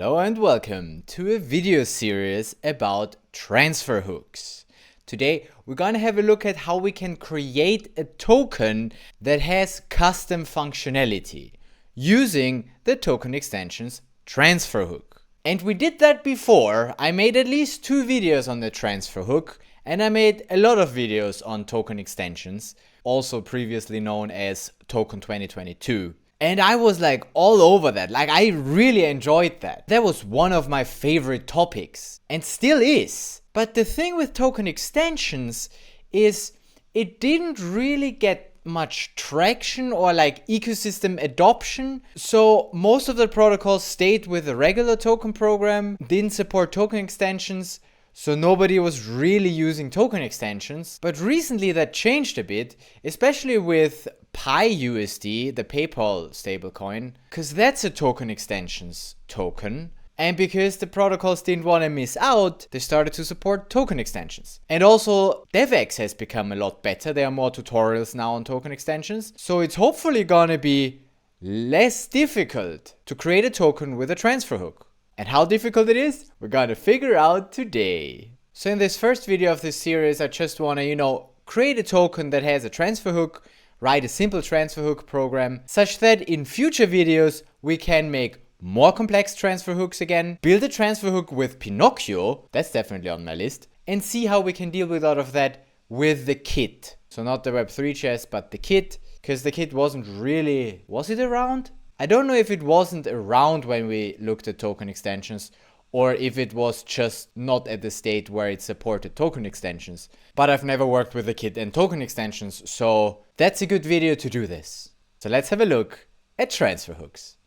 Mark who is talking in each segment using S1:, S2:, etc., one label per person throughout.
S1: Hello and welcome to a video series about transfer hooks. Today we're going to have a look at how we can create a token that has custom functionality using the token extension's transfer hook. And we did that before. I made at least 2 videos on the transfer hook, and I made a lot of videos on token extensions, also previously known as Token 2022. And I was like all over that. Like, I really enjoyed that. That was one of my favorite topics and still is. But the thing with token extensions is it didn't really get much traction or like ecosystem adoption. So most of the protocols stayed with the regular token program, didn't support token extensions. So nobody was really using token extensions. But recently that changed a bit, especially with PyUSD, the PayPal stablecoin, because that's a token extensions token. And because the protocols didn't want to miss out, they started to support token extensions. And also DevX has become a lot better. There are more tutorials now on token extensions. So it's hopefully gonna be less difficult to create a token with a transfer hook. And how difficult it is, we're gonna figure out today. So in this first video of this series, I just wanna, create a token that has a transfer hook, write a simple transfer hook program, such that in future videos, we can make more complex transfer hooks again, build a transfer hook with Pinocchio, that's definitely on my list, and see how we can deal with all of that with the kit. So not the Web3 chest, but the kit, because the kit wasn't really, was it around? I don't know if it wasn't around when we looked at token extensions or if it was just not at the state where it supported token extensions. But I've never worked with the kit and token extensions, so that's a good video to do this. So let's have a look at transfer hooks.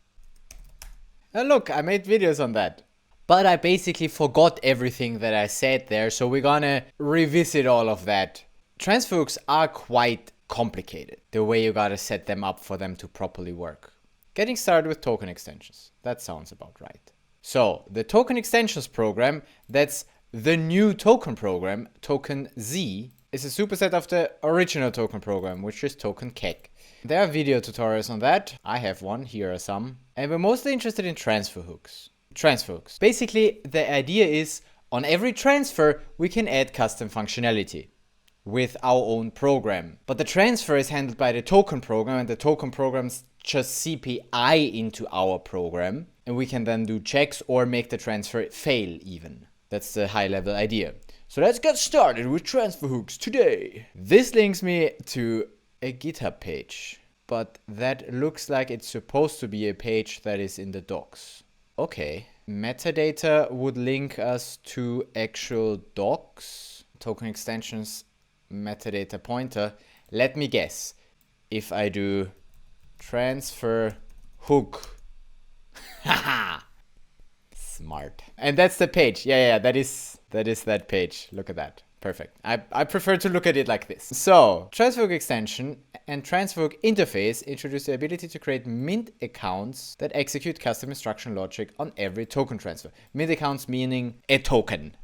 S1: And look, I made videos on that. But I basically forgot everything that I said there, so we're gonna revisit all of that. Transfer hooks are quite complicated, the way you gotta set them up for them to properly work. Getting started with token extensions. That sounds about right. So the token extensions program, that's the new token program, token Z, is a superset of the original token program, which is token kek. There are video tutorials on that. I have one, here are some. And we're mostly interested in transfer hooks. Transfer hooks. Basically, the idea is on every transfer, we can add custom functionality with our own program. But the transfer is handled by the token program, and the token programs just CPI into our program, and we can then do checks or make the transfer fail even. That's the high level idea. So let's get started with transfer hooks today. This links me to a GitHub page, but that looks like it's supposed to be a page that is in the docs. Okay, metadata would link us to actual docs, token extensions, metadata pointer. Let me guess, if I do transfer hook. Haha. Smart. And that's the page. Yeah, that is that page. Look at that. Perfect. I prefer to look at it like this. So, transfer hook extension and transfer hook interface introduce the ability to create mint accounts that execute custom instruction logic on every token transfer. Mint accounts meaning a token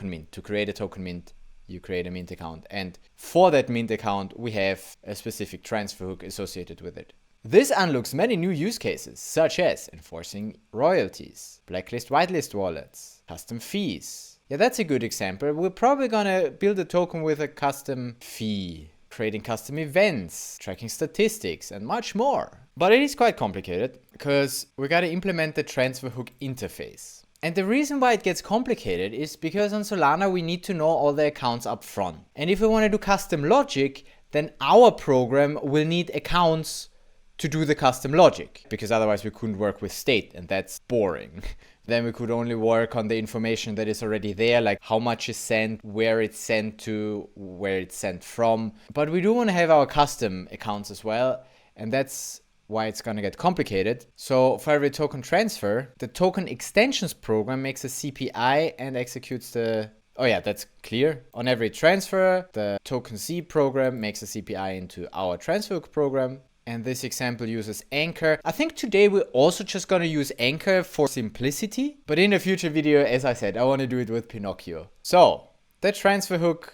S1: mint. To create a token mint, you create a mint account. And for that mint account, we have a specific transfer hook associated with it. This unlocks many new use cases, such as enforcing royalties, blacklist whitelist wallets, custom fees. Yeah, that's a good example. We're probably gonna build a token with a custom fee, creating custom events, tracking statistics, and much more. But it is quite complicated because we gotta implement the transfer hook interface. And the reason why it gets complicated is because on Solana we need to know all the accounts up front. And if we want to do custom logic, then our program will need accounts to do the custom logic, because otherwise we couldn't work with state, and that's boring. Then we could only work on the information that is already there, like how much is sent, where it's sent to, where it's sent from. But we do want to have our custom accounts as well, and that's why it's gonna get complicated. So for every token transfer, the token extensions program makes a CPI and executes the... Oh yeah, that's clear. On every transfer, the token Z program makes a CPI into our transfer hook program. And this example uses Anchor. I think today we're also just gonna use Anchor for simplicity. But in a future video, as I said, I wanna do it with Pinocchio. So, the transfer hook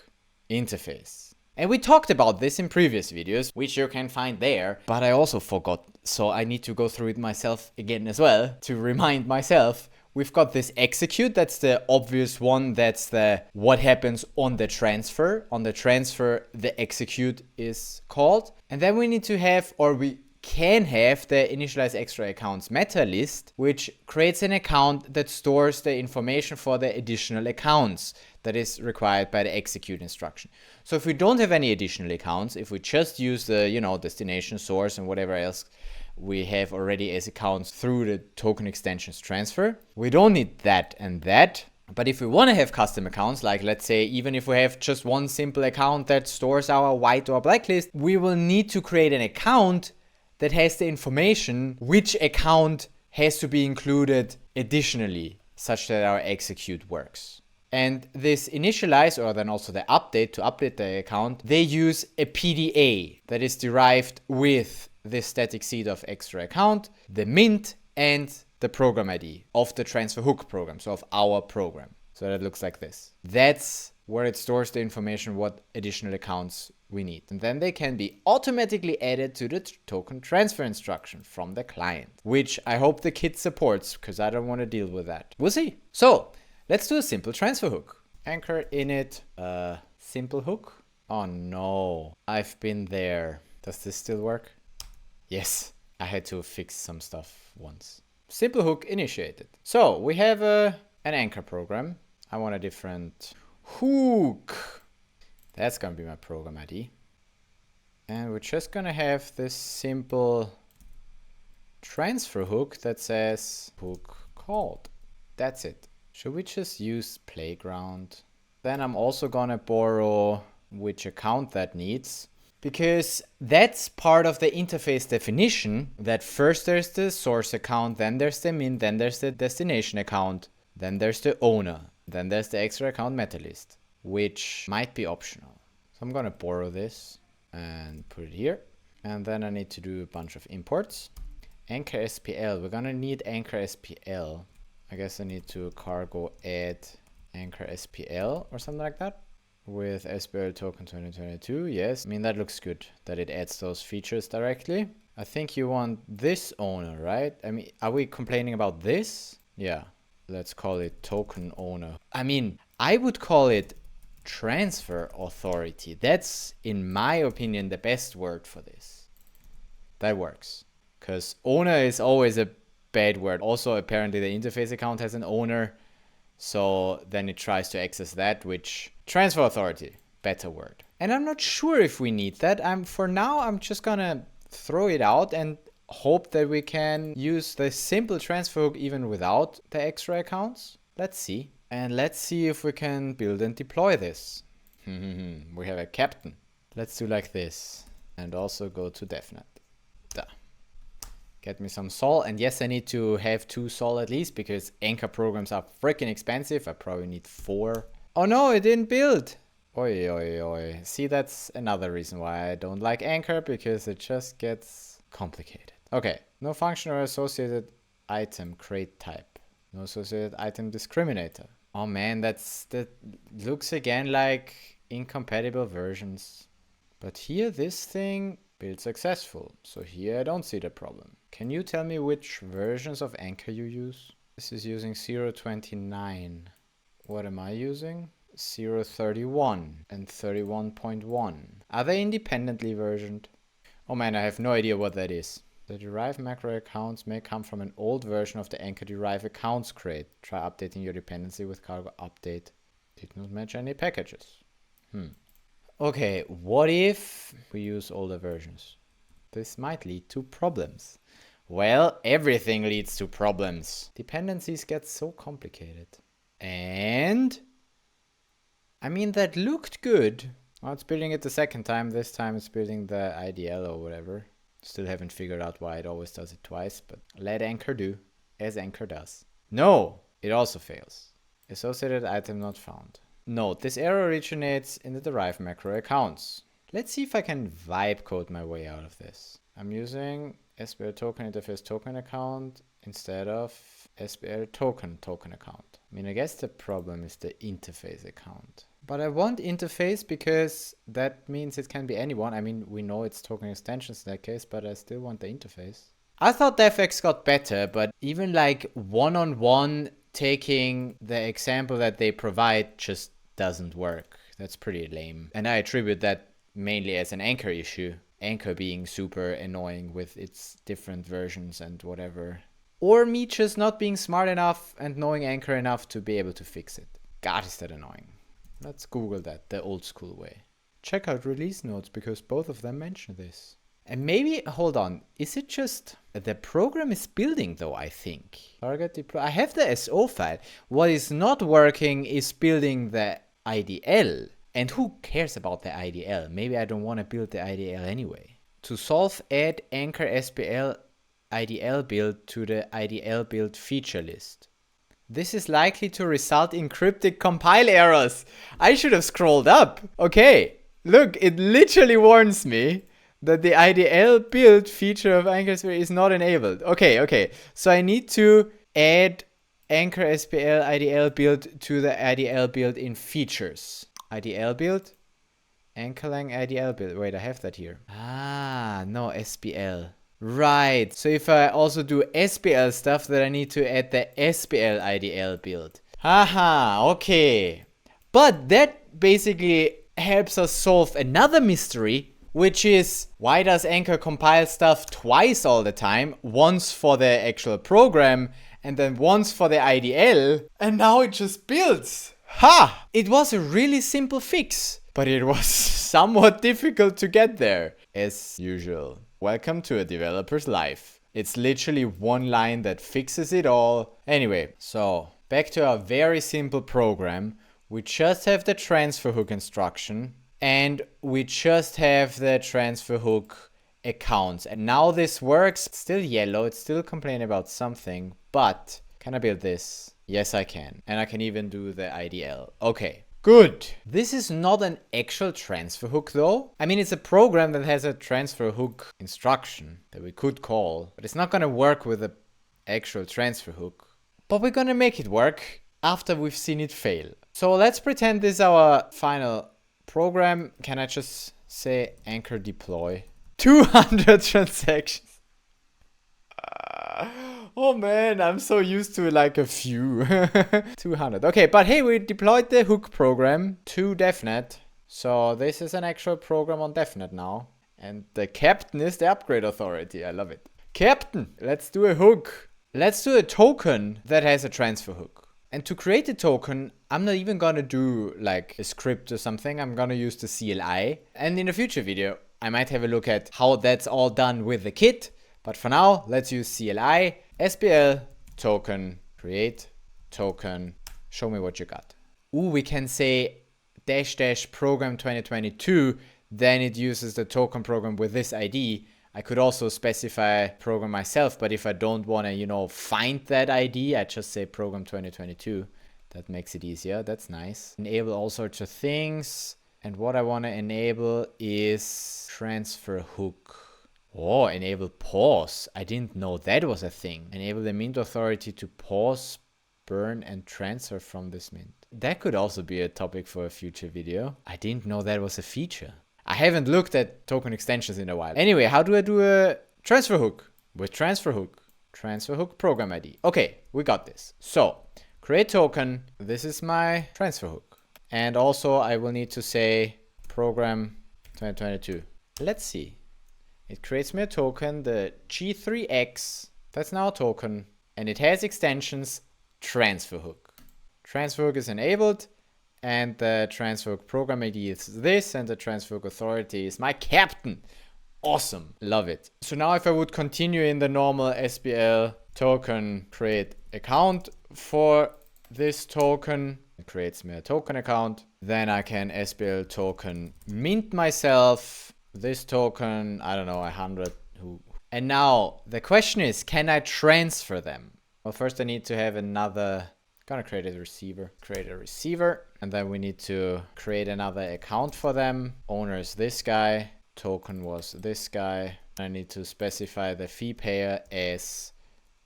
S1: interface. And we talked about this in previous videos, which you can find there. But I also forgot, so I need to go through it myself again as well to remind myself we've got this execute. That's the obvious one. That's the what happens on the transfer. On the transfer, the execute is called. And then we need to have, or we can have, the initialize extra accounts meta list, which creates an account that stores the information for the additional accounts that is required by the execute instruction. So if we don't have any additional accounts, if we just use the, destination, source, and whatever else we have already as accounts through the token extensions transfer, we don't need that and that. But if we want to have custom accounts, like let's say even if we have just one simple account that stores our white or black list, we will need to create an account that has the information which account has to be included additionally, such that our execute works. And this initialize, or then also the update, to update the account, they use a PDA that is derived with the static seed of extra account, the mint, and the program ID of the transfer hook program, so of our program. So that looks like this. That's where it stores the information what additional accounts we need. And then they can be automatically added to the token transfer instruction from the client, which I hope the kit supports, because I don't want to deal with that. We'll see. So let's do a simple transfer hook. Anchor init, simple hook. Oh no, I've been there. Does this still work? Yes, I had to fix some stuff once. Simple hook initiated. So we have an anchor program. I want a different hook. That's gonna be my program ID. And we're just gonna have this simple transfer hook that says hook called. That's it. Should we just use playground? Then I'm also gonna borrow which account that needs, because that's part of the interface definition, that first there's the source account, then there's the mint, then there's the destination account, then there's the owner, then there's the extra account meta list, which might be optional. So I'm gonna borrow this and put it here. And then I need to do a bunch of imports. Anchor SPL, we're gonna need anchor SPL. I guess I need to cargo add anchor SPL or something like that. With SPL token 2022, yes. I mean, that looks good that it adds those features directly. I think you want this owner, right? I mean, are we complaining about this? Yeah, let's call it token owner. I mean, I would call it transfer authority. That's, in my opinion, the best word for this. That works. Because owner is always a bad word. Also, apparently the interface account has an owner. So then it tries to access that, which transfer authority, better word. And I'm not sure if we need that. For now, I'm just gonna throw it out and hope that we can use the simple transfer hook even without the extra accounts. Let's see. And let's see if we can build and deploy this. We have a captain. Let's do like this. And also go to DevNet. Duh. Get me some sol. And yes, I need to have 2 sol at least, because anchor programs are freaking expensive. I probably need 4. Oh no, it didn't build. Oi, oi, oi. See, that's another reason why I don't like anchor, because it just gets complicated. Okay, no function or associated item crate type. No associated item discriminator. Oh man, that looks again like incompatible versions. But here, this thing build successful. So here I don't see the problem. Can you tell me which versions of Anchor you use? This is using 0.29. What am I using? 0.31 and 31.1. Are they independently versioned? Oh man, I have no idea what that is. The derived macro accounts may come from an old version of the Anchor derived accounts crate. Try updating your dependency with cargo update. Did not match any packages. Okay, what if we use older versions? This might lead to problems. Well, everything leads to problems. Dependencies get so complicated. And I mean, that looked good. Well, it's building it the second time. This time it's building the IDL or whatever. Still haven't figured out why it always does it twice, but let Anchor do as Anchor does. No, it also fails. Associated item not found. Note, this error originates in the derived macro accounts. Let's see if I can vibe code my way out of this. I'm using SPL token interface token account instead of SPL token account. I mean, I guess the problem is the interface account. But I want interface because that means it can be anyone. I mean, we know it's token extensions in that case, but I still want the interface. I thought DevX got better, but even like one-on-one taking the example that they provide just doesn't work. That's pretty lame. And I attribute that mainly as an Anchor issue. Anchor being super annoying with its different versions and whatever. Or me just not being smart enough and knowing Anchor enough to be able to fix it. God, is that annoying. Let's Google that the old school way. Check out release notes because both of them mention this. And maybe, hold on, is it just the program is building though, I think. Target deploy. I have the SO file. What is not working is building the IDL. And who cares about the IDL? Maybe I don't want to build the IDL anyway. To solve, add Anchor SPL IDL build to the IDL build feature list. This is likely to result in cryptic compile errors. I should have scrolled up. Okay, look, it literally warns me that the IDL build feature of Anchor SPL is not enabled. Okay. So I need to add Anchor SPL IDL build to the IDL build in features. IDL build, Anchorlang IDL build. Wait, I have that here. Ah, no, SPL. Right. So if I also do SPL stuff, then I need to add the SPL IDL build. Haha, okay. But that basically helps us solve another mystery, which is why does Anchor compile stuff twice all the time? Once for the actual program and then once for the IDL. And now it just builds. Ha! It was a really simple fix, but it was somewhat difficult to get there, as usual. Welcome to a developer's life. It's literally one line that fixes it all. Anyway, so back to our very simple program. We just have the transfer hook instruction and we just have the transfer hook accounts. And now this works. It's still yellow. It's still complaining about something, but can I build this? Yes, I can. And I can even do the IDL. Okay, good. This is not an actual transfer hook though. I mean, it's a program that has a transfer hook instruction that we could call, but it's not going to work with an actual transfer hook. But we're going to make it work after we've seen it fail. So let's pretend this is our final program. Can I just say Anchor deploy? 200 transactions. Oh man, I'm so used to like a few. 200. Okay, but hey, we deployed the hook program to DevNet. So this is an actual program on DevNet now. And the captain is the upgrade authority. I love it. Captain, let's do a hook. Let's do a token that has a transfer hook. And to create a token, I'm not even gonna do like a script or something. I'm gonna use the CLI. And in a future video, I might have a look at how that's all done with the kit. But for now, let's use CLI, SPL, token, create, token, show me what you got. Ooh, we can say -- program 2022, then it uses the token program with this ID. I could also specify program myself, but if I don't want to, find that ID, I just say program 2022. That makes it easier. That's nice. Enable all sorts of things. And what I want to enable is transfer hook. Oh, enable pause. I didn't know that was a thing. Enable the mint authority to pause, burn, and transfer from this mint. That could also be a topic for a future video. I didn't know that was a feature. I haven't looked at token extensions in a while. Anyway, how do I do a transfer hook? With transfer hook. Transfer hook program ID. Okay, we got this. So, create token. This is my transfer hook. And also I will need to say program 2022. Let's see. It creates me a token, the G3X. That's now a token. And it has extensions, transfer hook. Transfer hook is enabled. And the transfer hook program ID is this. And the transfer hook authority is my captain. Awesome. Love it. So now if I would continue in the normal SPL token create account for this token, it creates me a token account. Then I can SPL token mint myself. This token, I don't know, 100. And now the question is, can I transfer them? Well, first I need to have another, gonna create a receiver. Create a receiver. And then we need to create another account for them. Owner is this guy. Token was this guy. I need to specify the fee payer as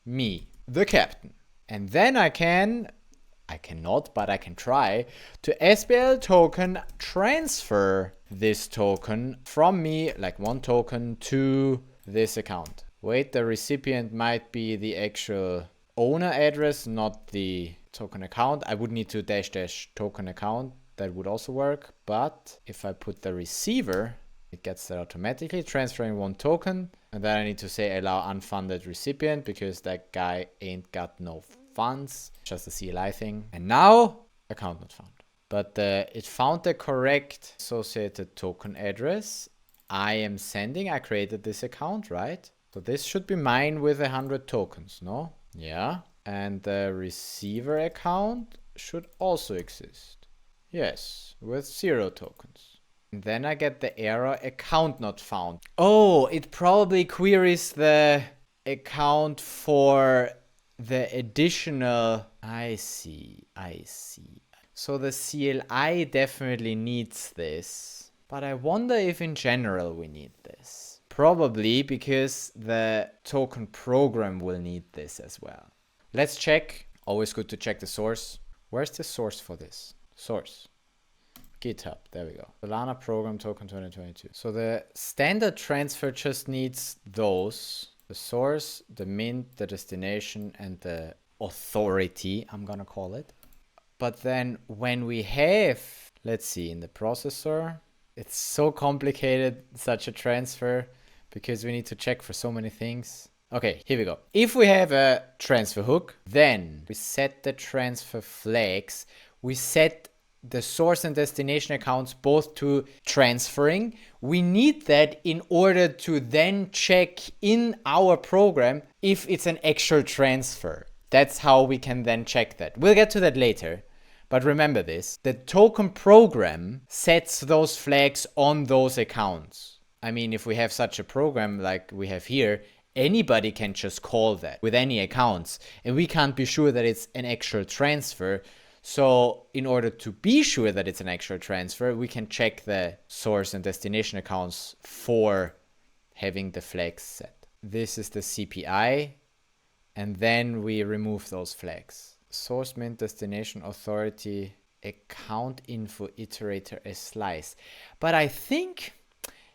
S1: me, the captain. And then I cannot, but I can try to SPL token transfer this token from me, like one token, to this account. Wait, the recipient might be the actual owner address, not the token account. I would need to dash dash token account. That would also work. But if I put the receiver, it gets that automatically, transferring 1 token. And then I need to say allow unfunded recipient because that guy ain't got no funds. Just a CLI thing. And now, account not found. But it found the correct associated token address. I created this account, right? So this should be mine with 100 tokens, no? Yeah. And the receiver account should also exist. Yes, with 0 tokens. And then I get the error account not found. Oh, it probably queries the account for the additional. I see. So the CLI definitely needs this. But I wonder if in general we need this. Probably because the token program will need this as well. Let's check. Always good to check the source. Where's the source for this? Source. GitHub. There we go. Solana program token 2022. So the standard transfer just needs those. The source, the mint, the destination, and the authority, I'm gonna call it. But then when we have, let's see, in the processor, it's so complicated, such a transfer, because we need to check for so many things. Okay, here we go. If we have a transfer hook, then we set the transfer flags. We set the source and destination accounts both to transferring. We need that in order to then check in our program if it's an actual transfer. That's how we can then check that. We'll get to that later. But remember this, the token program sets those flags on those accounts. I mean, if we have such a program like we have here, anybody can just call that with any accounts. And we can't be sure that it's an actual transfer. So in order to be sure that it's an actual transfer, we can check the source and destination accounts for having the flags set. This is the CPI. And then we remove those flags. Source, mint, destination, authority, account info, iterator, a slice. But I think,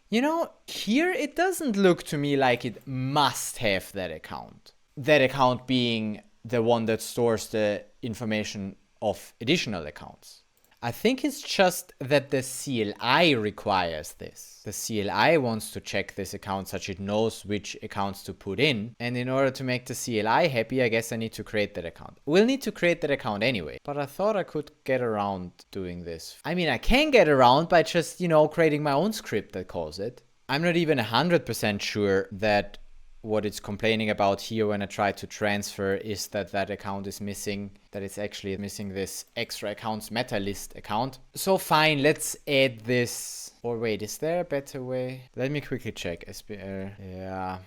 S1: you know, here it doesn't look to me like it must have that account. That account being the one that stores the information of additional accounts. I think it's just that the CLI requires this. The CLI wants to check this account such it knows which accounts to put in. And in order to make the CLI happy, I guess I need to create that account. We'll need to create that account anyway. But I thought I could get around doing this. I mean, I can get around by just, you know, creating my own script that calls it. I'm not even 100% sure that what it's complaining about here when I try to transfer is that that account is missing, that it's actually missing this extra accounts meta list account. So fine, let's add this. Or wait, is there a better way? Let me quickly check. SPL. Yeah,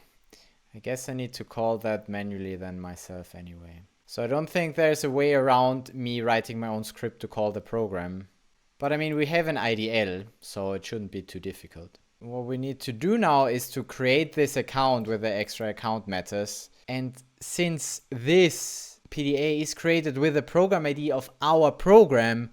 S1: I guess I need to call that manually then myself anyway. So I don't think there's a way around me writing my own script to call the program. But I mean, we have an IDL, so it shouldn't be too difficult. What we need to do now is to create this account with the extra account matters. And since this PDA is created with the program ID of our program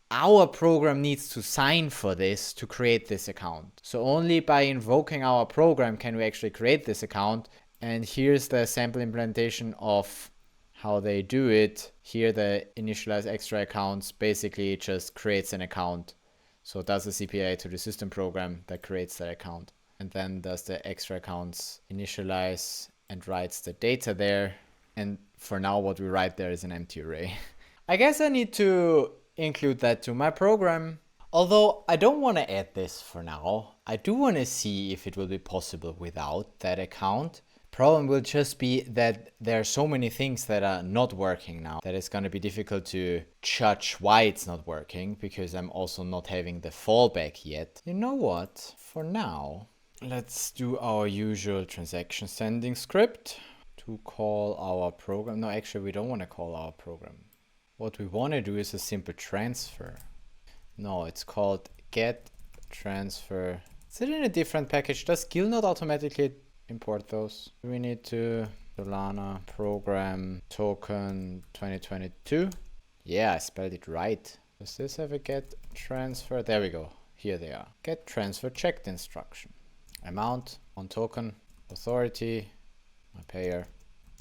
S1: needs to sign for this to create this account. So only by invoking our program can we actually create this account. And here's the sample implementation of how they do it. Here the initialize extra accounts basically just creates an account. So it does a CPI to the system program that creates that account. And then does the extra accounts initialize and writes the data there. And for now, what we write there is an empty array. I guess I need to include that to my program. Although I don't want to add this for now. I do want to see if it will be possible without that account. Problem will just be that there are so many things that are not working now that it's going to be difficult to judge why it's not working because I'm also not having the fallback yet. You know what? For now, let's do our usual transaction sending script to call our program. No, actually, we don't want to call our program. What we want to do is a simple transfer. No, it's called get transfer. Is it in a different package? Does Gil not automatically import those? We need to Solana program token 2022. Yeah, I spelled it right. Does this have a get transfer? There we go. Here they are. Get transfer checked instruction. Amount on token, authority, my payer,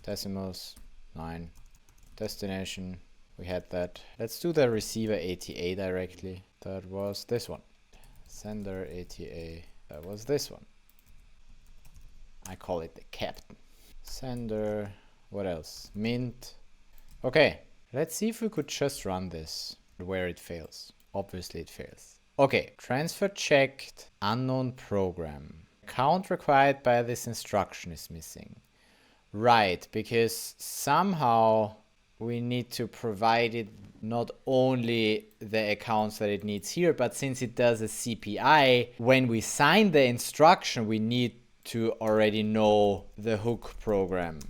S1: decimals, 9. Destination, we had that. Let's do the receiver ATA directly. That was this one. Sender ATA, that was this one. I call it the captain. Sender, what else? Mint. Okay, let's see if we could just run this where it fails. Obviously it fails. Okay, transfer checked, unknown program. Count required by this instruction is missing. Right, because somehow we need to provide it not only the accounts that it needs here, but since it does a CPI, when we sign the instruction, we need to already know the hook program,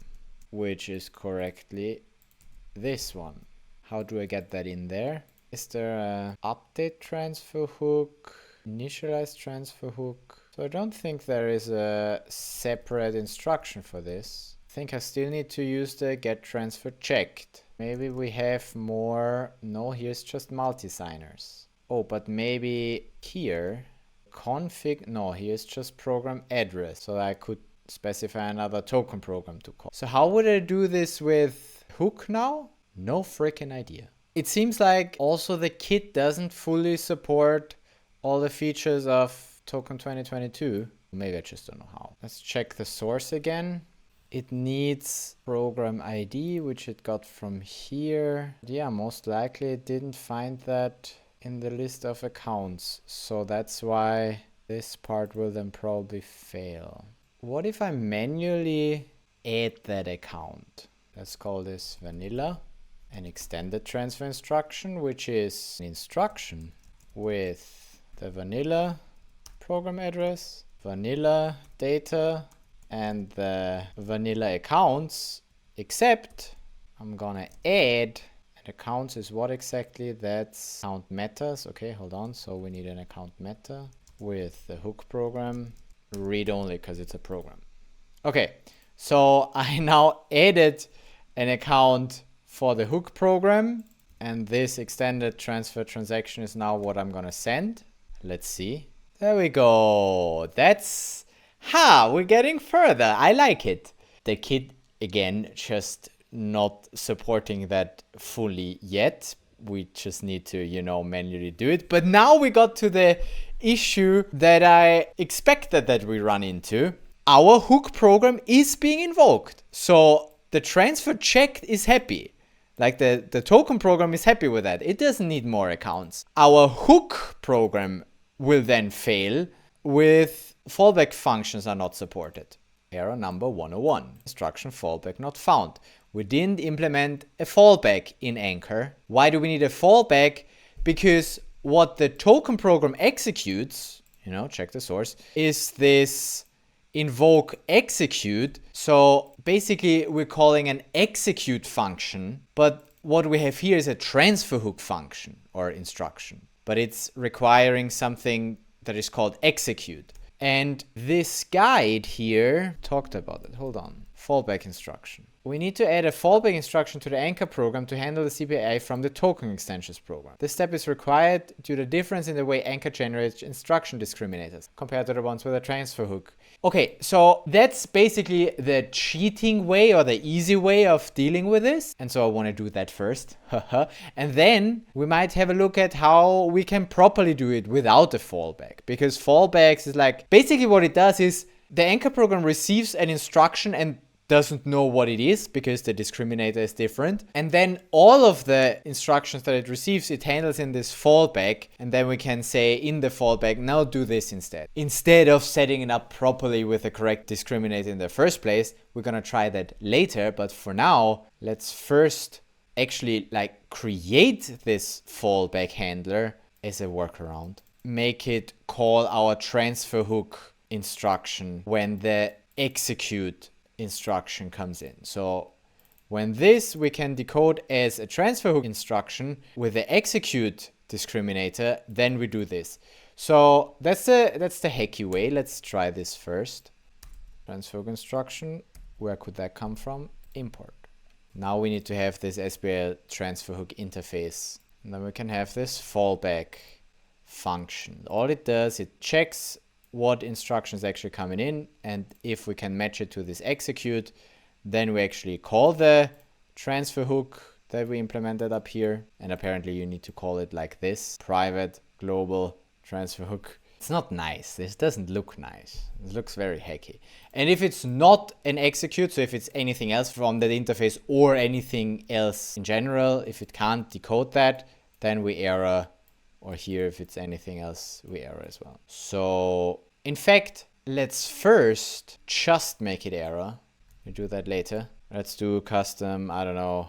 S1: which is correctly this one. How do I get that in there? Is there a update transfer hook, initialize transfer hook? So I don't think there is a separate instruction for this. I think I still need to use the get transfer checked. Maybe we have more. No, here's just multi-signers. Oh, but maybe here config. No, here's just program address. So I could specify another token program to call. So how would I do this with hook now? No freaking idea. It seems like also the kit doesn't fully support all the features of token 2022. Maybe I just don't know how. Let's check the source again. It needs program ID, which it got from here. Yeah, most likely it didn't find that in the list of accounts. So that's why this part will then probably fail. What if I manually add that account? Let's call this vanilla. An extended transfer instruction, which is an instruction with the vanilla program address, vanilla data, and the vanilla accounts, except I'm gonna add, and accounts is what exactly? That's account metas. Okay, hold on. So we need an account meta with the hook program, read only because it's a program. Okay, so I now added an account for the hook program, and this extended transfer transaction is now what I'm gonna send. Let's see. There we go. That's we're getting further. I like it. The kit, again, just not supporting that fully yet. We just need to, manually do it. But now we got to the issue that I expected that we run into. Our hook program is being invoked. So the transfer checked is happy. Like the token program is happy with that. It doesn't need more accounts. Our hook program will then fail with fallback functions are not supported. Error number 101. Instruction fallback not found. We didn't implement a fallback in Anchor. Why do we need a fallback? Because what the token program executes, check the source, is this invoke execute. So basically we're calling an execute function, but what we have here is a transfer hook function or instruction, but it's requiring something that is called execute. And this guide here talked about it. Hold on. Fallback instruction. We need to add a fallback instruction to the Anchor program to handle the CPI from the token extensions program. This step is required due to the difference in the way Anchor generates instruction discriminators compared to the ones with a transfer hook. Okay, so that's basically the cheating way or the easy way of dealing with this. And so I want to do that first. And then we might have a look at how we can properly do it without a fallback. Because fallbacks is like, basically what it does is the Anchor program receives an instruction and doesn't know what it is because the discriminator is different. And then all of the instructions that it receives, it handles in this fallback. And then we can say in the fallback, now do this instead. Instead of setting it up properly with the correct discriminator in the first place, we're going to try that later. But for now, let's first actually create this fallback handler as a workaround. Make it call our transfer hook instruction when the execute instruction comes in. So when this we can decode as a transfer hook instruction with the execute discriminator, then we do this. So that's the hacky way. Let's try this first. Transfer hook instruction. Where could that come from? Import. Now we need to have this SBL transfer hook interface. And then we can have this fallback function. All it does, it checks what instructions actually coming in, and if we can match it to this execute, then we actually call the transfer hook that we implemented up here. And apparently you need to call it like this, private global transfer hook. It's not nice. This doesn't look nice. It looks very hacky. And if it's not an execute, so if it's anything else from that interface or anything else in general, if it can't decode that, then we error. Or here, if it's anything else, we error as well. So in fact, let's first just make it error. We do that later. Let's do custom, I don't know,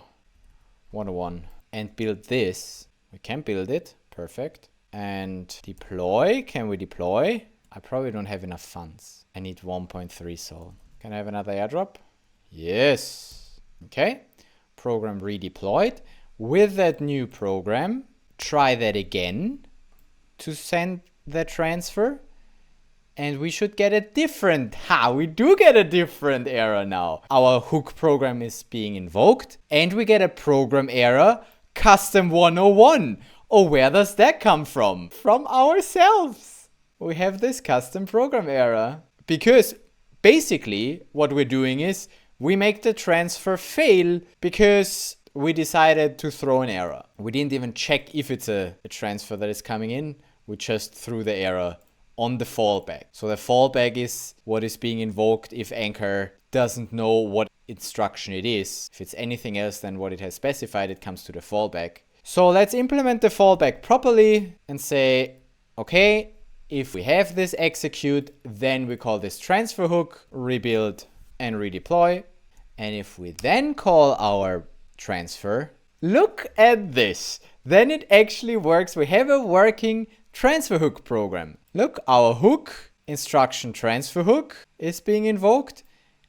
S1: 101 and build this. We can build it. Perfect. And deploy. Can we deploy? I probably don't have enough funds. I need 1.3 sol. Can I have another airdrop? Yes. Okay. Program redeployed. With that new program, try that again to send the transfer. And we should get a different, we do get a different error now. Our hook program is being invoked and we get a program error, custom 101. Oh, where does that come from? From ourselves. We have this custom program error. Because basically what we're doing is we make the transfer fail because we decided to throw an error. We didn't even check if it's a transfer that is coming in. We just threw the error on the fallback. So the fallback is what is being invoked if Anchor doesn't know what instruction it is. If it's anything else than what it has specified, it comes to the fallback. So let's implement the fallback properly and say, okay, if we have this execute, then we call this transfer hook, rebuild and redeploy. And if we then call our transfer, look at this. Then it actually works. We have a working transfer hook program. Look, our hook instruction transfer hook is being invoked.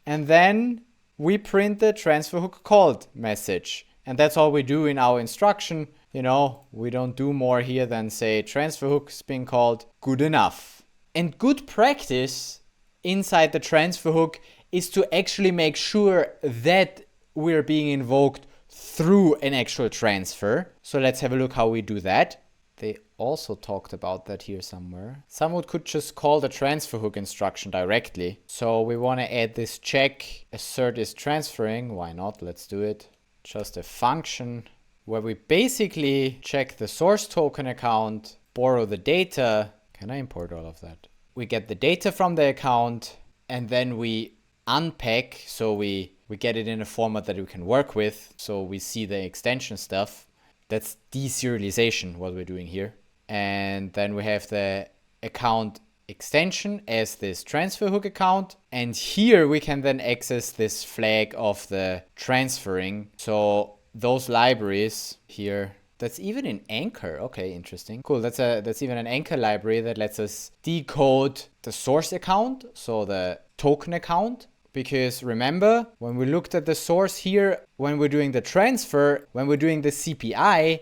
S1: And then we print the transfer hook called message. And that's all we do in our instruction. You know, we don't do more here than say transfer hook is being called, good enough. And good practice inside the transfer hook is to actually make sure that we're being invoked through an actual transfer. So let's have a look how we do that. They also talked about that here somewhere. Someone could just call the transfer hook instruction directly. So we want to add this check, assert is transferring. Why not? Let's do it. Just a function where we basically check the source token account, borrow the data. Can I import all of that? We get the data from the account and then we unpack. So we get it in a format that we can work with. So we see the extension stuff. That's deserialization, what we're doing here. And then we have the account extension as this transfer hook account. And here we can then access this flag of the transferring. So those libraries here, that's even in Anchor. Okay, interesting. Cool, that's even an Anchor library that lets us decode the source account, so the token account. Because remember, when we looked at the source here, when we're doing the transfer, when we're doing the CPI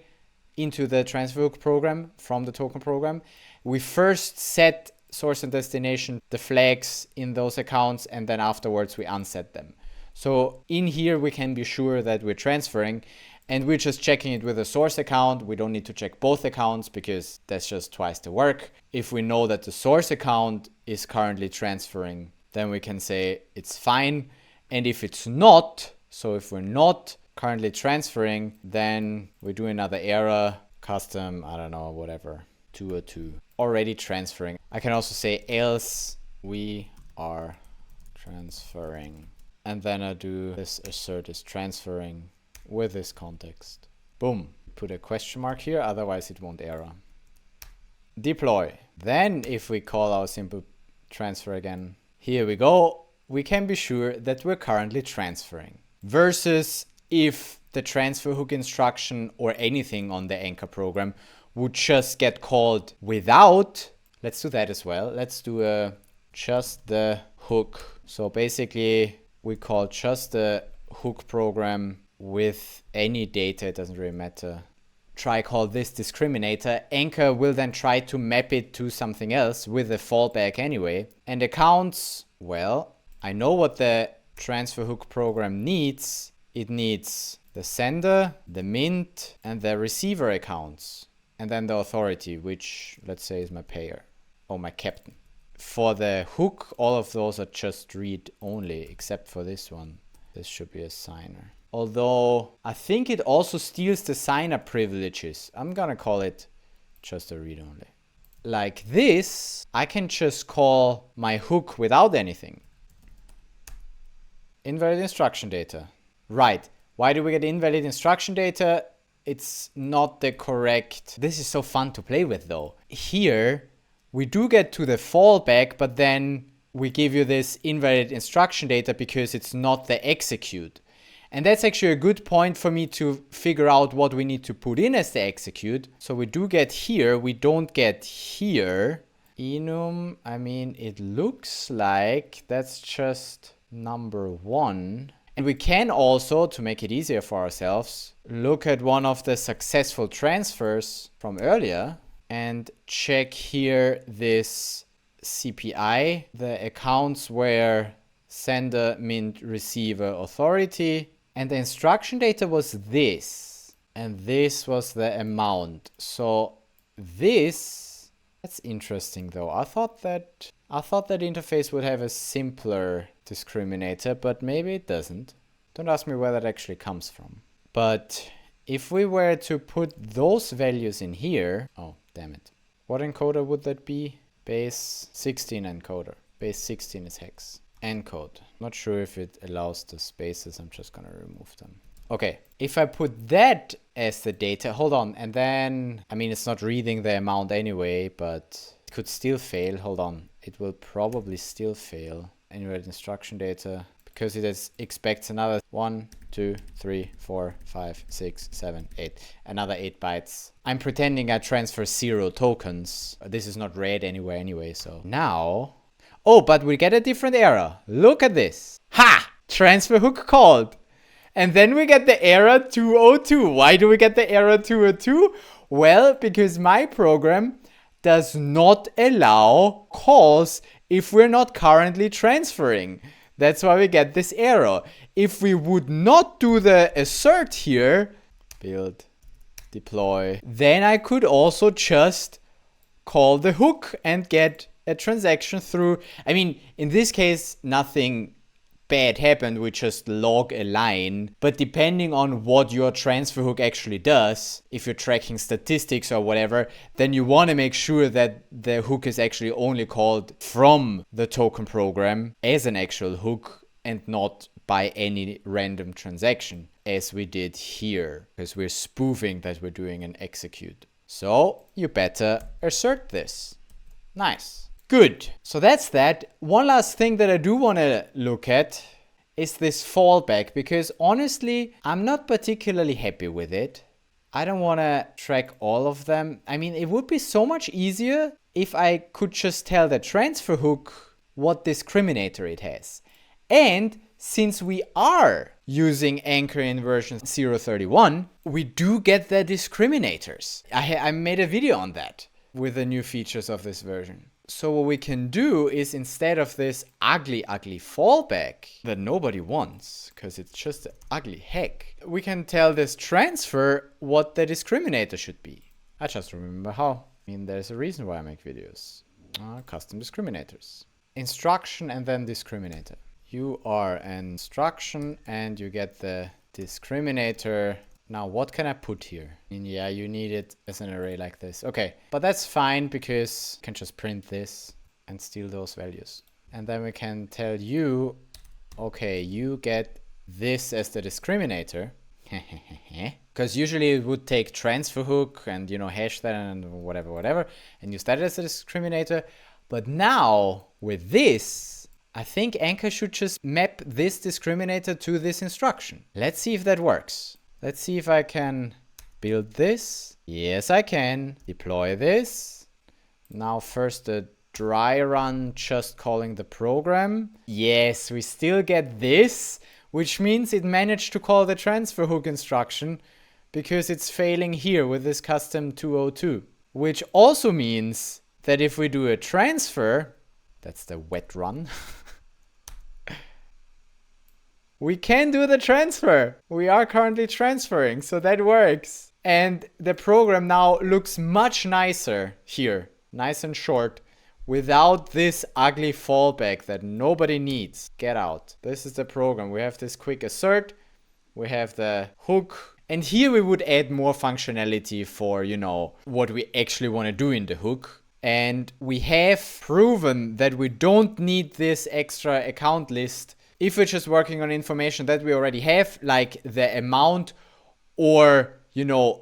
S1: into the transfer hook program from the token program, we first set source and destination, the flags in those accounts, and then afterwards we unset them. So in here, we can be sure that we're transferring and we're just checking it with a source account. We don't need to check both accounts because that's just twice the work. If we know that the source account is currently transferring, then we can say it's fine. And if it's not, so if we're not currently transferring, then we do another error, custom, I don't know, whatever, 202, already transferring. I can also say else we are transferring. And then I do this assert is transferring with this context. Boom, put a question mark here, otherwise it won't error. Deploy. Then if we call our simple transfer again, here we go. We can be sure that we're currently transferring. Versus if the transfer hook instruction or anything on the Anchor program would just get called without. Let's do that as well. Let's do just the hook. So basically we call just the hook program with any data. It doesn't really matter. Try call this discriminator. Anchor will then try to map it to something else with a fallback anyway. And accounts, well, I know what the transfer hook program needs. It needs the sender, the mint, and the receiver accounts. And then the authority, which let's say is my payer or my captain. For the hook, all of those are just read only, except for this one. This should be a signer. Although I think it also steals the signer privileges. I'm gonna call it just a read-only. Like this, I can just call my hook without anything. Invalid instruction data. Right. Why do we get invalid instruction data? It's not the correct. This is so fun to play with though. Here, we do get to the fallback, but then we give you this invalid instruction data because it's not the execute. And that's actually a good point for me to figure out what we need to put in as the execute. So we do get here, we don't get here. Enum, I mean, it looks like that's just number 1. And we can also, to make it easier for ourselves, look at one of the successful transfers from earlier and check here this CPI, the accounts where sender, mint, receiver, authority. And the instruction data was this. And this was the amount. So this, that's interesting though. I thought that interface would have a simpler discriminator, but maybe it doesn't. Don't ask me where that actually comes from. But if we were to put those values in here, oh, damn it. What encoder would that be? Base 16 encoder. Base 16 is hex. Encode. Not sure if it allows the spaces. I'm just gonna remove them. Okay, if I put that as the data, hold on, and then, I mean, it's not reading the amount anyway, but it could still fail. Hold on, it will probably still fail. Invalid instruction data, because it expects another 1, 2, 3, 4, 5, 6, 7, 8. Another 8 bytes. I'm pretending I transfer 0 tokens. This is not read anywhere anyway, so now... Oh, but we get a different error. Look at this. Ha! Transfer hook called. And then we get the error 202. Why do we get the error 202? Well, because my program does not allow calls if we're not currently transferring. That's why we get this error. If we would not do the assert here, build, deploy, then I could also just call the hook and get a transaction through. I mean, in this case, nothing bad happened. We just log a line. But depending on what your transfer hook actually does, if you're tracking statistics or whatever, then you want to make sure that the hook is actually only called from the token program as an actual hook and not by any random transaction, as we did here, because we're spoofing that we're doing an execute. So you better assert this. Nice. Good. So that's that. One last thing that I do want to look at is this fallback, because honestly, I'm not particularly happy with it. I don't want to track all of them. I mean, it would be so much easier if I could just tell the transfer hook what discriminator it has. And since we are using Anchor in version 0.31, we do get the discriminators. I made a video on that with the new features of this version. So what we can do is, instead of this ugly fallback that nobody wants, because it's just an ugly heck, we can tell this transfer what the discriminator should be. I just remember how. I mean, there's a reason why I make videos. Custom discriminators. Instruction and then discriminator. You are an instruction and you get the discriminator. Now, what can I put here? I mean, yeah, you need it as an array like this. Okay, but that's fine because you can just print this and steal those values. And then we can tell you, okay, you get this as the discriminator. Because usually it would take transfer hook and, you know, hash that and whatever, and use that as a discriminator. But now with this, I think Anchor should just map this discriminator to this instruction. Let's see if that works. Let's see if I can build this. Yes, I can. Deploy this. Now first the dry run, just calling the program. Yes, we still get this, which means it managed to call the transfer hook instruction because it's failing here with this custom 202. Which also means that if we do a transfer, that's the wet run, we can do the transfer. We are currently transferring, so that works. And the program now looks much nicer here, nice and short, without this ugly fallback that nobody needs. Get out. This is the program. We have this quick assert. we have the hook. And here we would add more functionality for, what we actually want to do in the hook. And we have proven that we don't need this extra account list if we're just working on information that we already have, like the amount or,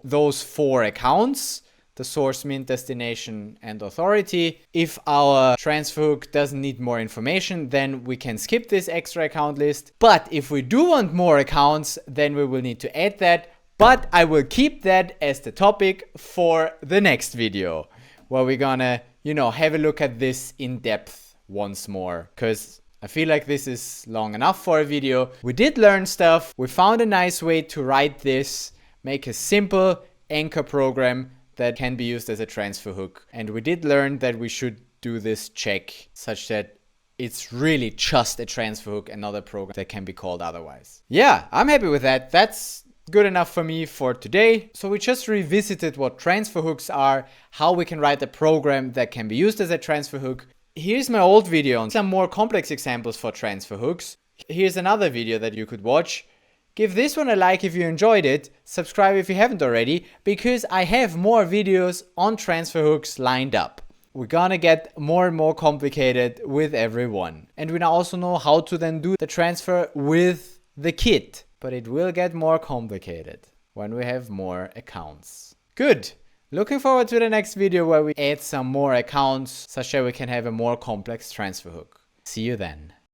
S1: those 4 accounts, the source, mint, destination, and authority. If our transfer hook doesn't need more information, then we can skip this extra account list. But if we do want more accounts, then we will need to add that. But I will keep that as the topic for the next video, where we're gonna, have a look at this in depth once more, because I feel like this is long enough for a video. We did learn stuff. We found a nice way to write this, make a simple anchor program that can be used as a transfer hook. And we did learn that we should do this check such that it's really just a transfer hook and not a program that can be called otherwise. Yeah, I'm happy with that. That's good enough for me for today. So we just revisited what transfer hooks are, how we can write a program that can be used as a transfer hook. Here's my old video on some more complex examples for transfer hooks. Here's another video that you could watch. Give this one a like if you enjoyed it, subscribe if you haven't already, because I have more videos on transfer hooks lined up. We're gonna get more and more complicated with every one. And we now also know how to then do the transfer with the kit. But it will get more complicated when we have more accounts. Good! Looking forward to the next video where we add some more accounts such that we can have a more complex transfer hook. See you then.